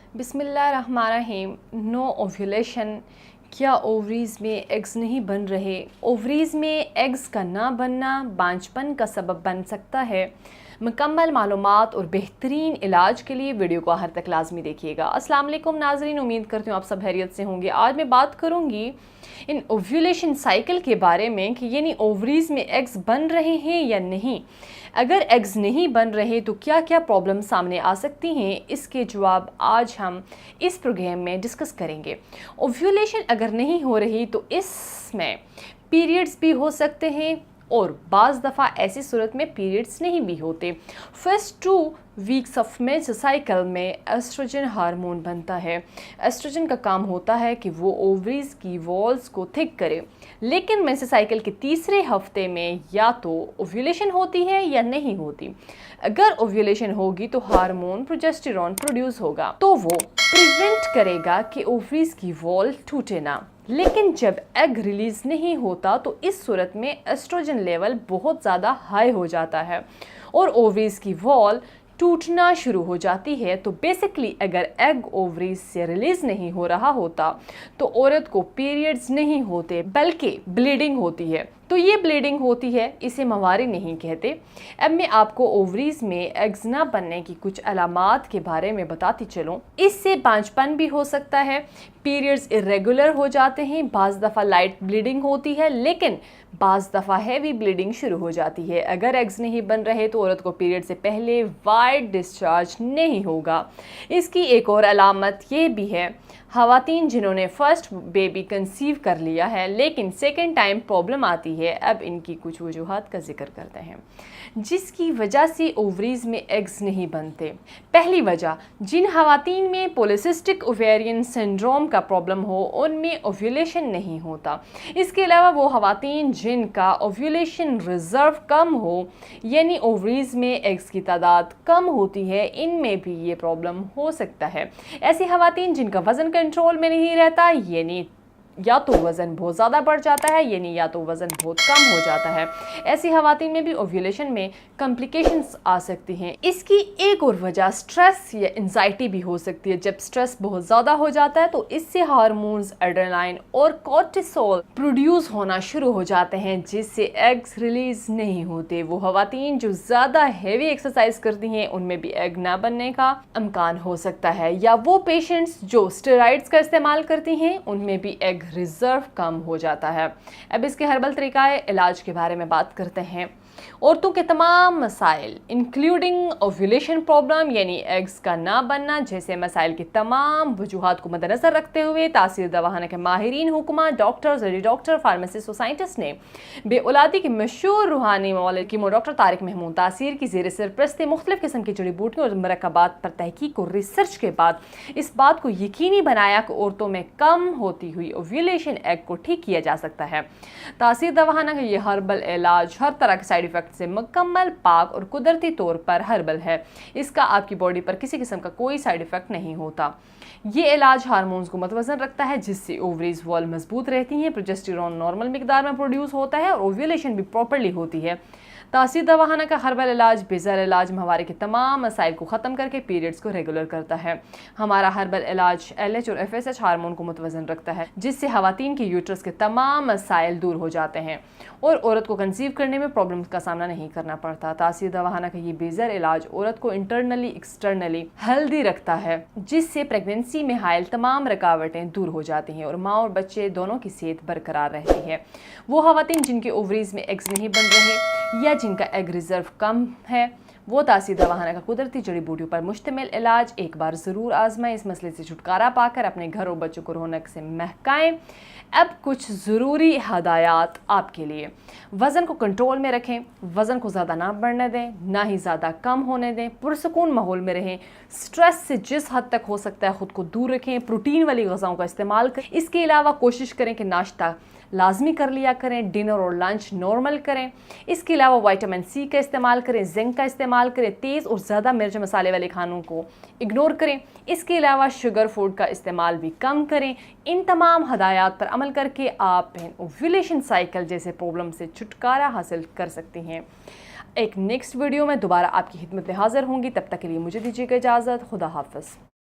बिस्मिल्लाहिर्रहमानिर्रहीम। No ovulation. क्या ovaries में एग्स नहीं बन रहे? ओवरीज़ में एग्स का ना बनना बांझपन का सबब बन सकता है। मुकम्मल मालूमात और बेहतरीन इलाज के लिए वीडियो को आखिर तक लाजमी देखिएगा। अस्सलाम वालेकुम नाज़रीन, उम्मीद करती हूँ आप सब खैरियत से होंगे। आज मैं बात करूँगी इन ओव्यूलेशन साइकिल के बारे में कि यानी ओवरीज़ में एग्स बन रहे हैं या नहीं। अगर एग्स नहीं बन रहे तो क्या क्या प्रॉब्लम सामने आ सकती हैं, इसके जवाब आज हम इस प्रोग्राम में डिस्कस करेंगे। ओव्यूलेशन अगर नहीं हो रही तो इसमें पीरियड्स भी हो सकते हैं और बाज़ दफ़ा ऐसी सूरत में पीरियड्स नहीं भी होते। First 2 weeks of menstrual cycle में एस्ट्रोजन हार्मोन बनता है। एस्ट्रोजन का काम होता है कि वो ओवरीज़ की वॉल्स को थिक करे, लेकिन मेंस्ट्रुअल साइकिल के तीसरे हफ्ते में या तो ओव्यूलेशन होती है या नहीं होती। अगर ओव्यूलेशन होगी तो हार्मोन प्रोजेस्टेरॉन प्रोड्यूस होगा, तो वो प्रिवेंट करेगा कि ओवरीज़ की वॉल टूटे ना। लेकिन जब एग रिलीज़ नहीं होता तो इस सूरत में एस्ट्रोजन लेवल बहुत ज़्यादा हाई हो जाता है और ओवरीज़ की वॉल टूटना शुरू हो जाती है। तो बेसिकली अगर एग ओवरीज से रिलीज़ नहीं हो रहा होता तो औरत को पीरियड्स नहीं होते बल्कि ब्लीडिंग होती है। तो ये ब्लीडिंग होती है, इसे मवारी नहीं कहते। अब मैं आपको ओवरीज में एग्स ना बनने की कुछ अलामात के बारे में बताती चलूँ। इससे बांझपन भी हो सकता है, पीरियड्स इरेगुलर हो जाते हैं, बाज़ दफ़ा लाइट ब्लीडिंग होती है, लेकिन बाज़ दफ़ा हैवी ब्लीडिंग शुरू हो जाती है। अगर एग्स नहीं बन रहे तो औरत को पीरियड से पहले वाइट डिस्चार्ज नहीं होगा। इसकी एक और अलामत ये भी है, ख़वातीन जिन्होंने फर्स्ट बेबी कंसीव कर लिया है लेकिन सेकेंड टाइम प्रॉब्लम आती है। अब इनकी कुछ वजूहात का जिक्र करते हैं जिसकी वजह से ओवरीज में एग्स नहीं बनते। पहली वजह, जिन ख़वातीन में पॉलीसिस्टिक ओवेरियन सिंड्रोम का प्रॉब्लम हो उनमें ओव्यूलेशन नहीं होता। इसके अलावा वो ख़वातीन जिनका ओव्यूलेशन रिजर्व कम हो यानी ओवरीज में एग्स की तादाद कम होती है, इनमें भी ये प्रॉब्लम हो सकता है। ऐसी ख़वातीन जिनका वज़न कंट्रोल में नहीं रहता, यानी या तो वज़न बहुत ज़्यादा बढ़ जाता है यानी या तो वज़न बहुत कम हो जाता है, ऐसी ख़वातीन में भी ओव्यूलेशन में कॉम्प्लिकेशंस आ सकती हैं। इसकी एक और वजह स्ट्रेस या एंजाइटी भी हो सकती है। जब स्ट्रेस बहुत ज़्यादा हो जाता है तो इससे हार्मोन्स एड्रेनालिन और कोर्टिसोल प्रोड्यूस होना शुरू हो जाते हैं, जिससे एग्स रिलीज़ नहीं होते। वो ख़वातीन जो ज़्यादा हेवी एक्सरसाइज करती हैं उनमें भी एग ना बनने का इम्कान हो सकता है, या वो पेशेंट्स जो स्टेरॉइड्स का इस्तेमाल करती हैं उनमें भी एग रिजर्व कम हो जाता है। अब इसके हर्बल तरीक़ाए इलाज के बारे में बात करते हैं। औरतों के तमाम मसाइल इंक्लूडिंग ओव्यूलेशन प्रॉब्लम यानी एग्स का ना बनना जैसे मसाइल की तमाम वजूहात को मद्देनजर रखते हुए तासीर दवाखाना के माहिरीन हुक्मा, डॉक्टर्स, डॉक्टर, फार्मासिस्ट और साइंटिस्ट ने बेऔलादी के मशहूर रूहानी मौलवी कीमो डॉक्टर तारिक महमूद तासीर की ज़ेर सरपरस्ती मुख्तलिफ किस्म की जड़ी बूटियों और मरकबात पर तहकीक और रिसर्च के बाद इस बात को यकीनी बनाया कि औरतों में कम होती हुई ओव्यूलेशन एग को ठीक किया जा सकता है। तासीर दवाखाना का यह हर्बल इलाज हर तरह के साइड इफेक्ट से मुकम्मल पाक और कुदरती तौर पर हर्बल है। इसका आपकी बॉडी पर किसी किस्म का कोई साइड इफेक्ट नहीं होता। ये इलाज हार्मोन्स को मतवज़न रखता है जिससे ओवरीज वॉल मजबूत रहती हैं, प्रोजेस्टेरॉन नॉर्मल मिकदार में प्रोड्यूस होता है और ओव्यूलेशन भी प्रॉपर्ली होती है। तासीर दवाखाना का हर्बल इलाज बेज़र इलाज माहवारी के तमाम मसाइल को ख़त्म करके पीरियड्स को रेगुलर करता है। हमारा हर्बल इलाज LH और FSH हार्मोन को मुतवज़न रखता है जिससे ख़वातीन के यूट्रस के तमाम मसाइल दूर हो जाते हैं और औरत को कंसीव करने में प्रॉब्लम्स का सामना नहीं करना पड़ता। तासीर दवाखाना का ये बेज़र इलाज औरत को इंटरनली एक्सटर्नली हेल्दी रखता है जिससे प्रेगनेंसी में हायल तमाम रुकावटें दूर हो जाती हैं और माँ और बच्चे दोनों की सेहत बरकरार रहती है। वो ख़वातीन जिनके ओवरीज में एग्स नहीं बन रहे या जिनका एग रिजर्व कम है, वो तासीर दवाखाना का कुदरती जड़ी बूटियों पर मुश्तमिल इलाज एक बार ज़रूर आजमाएं। इस मसले से छुटकारा पाकर अपने घर और बच्चों को रौनक से महकाएं। अब कुछ ज़रूरी हदायत आपके लिए। वज़न को कंट्रोल में रखें, वज़न को ज़्यादा ना बढ़ने दें, ना ही ज़्यादा कम होने दें, पुरसकून माहौल में रहें, स्ट्रेस से जिस हद तक हो सकता है ख़ुद को दूर रखें, प्रोटीन वाली ग़िज़ाओं का इस्तेमाल करें। इसके अलावा कोशिश करें कि नाश्ता लाजमी कर लिया करें, डिनर और लंच नॉर्मल करें। इसके अलावा विटामिन C का इस्तेमाल करें, जिंक का इस्तेमाल करें, तेज़ और ज़्यादा मिर्च मसाले वाले खानों को इग्नोर करें। इसके अलावा शुगर फूड का इस्तेमाल भी कम करें। इन तमाम हदायत पर अमल करके आप ओव्यूलेशन साइकिल जैसे प्रॉब्लम से छुटकारा हासिल कर सकती हैं। एक नेक्स्ट वीडियो में दोबारा आपकी खिदमत में हाजिर होंगी, तब तक के लिए मुझे दीजिएगा इजाज़त। खुदा हाफ़िज़।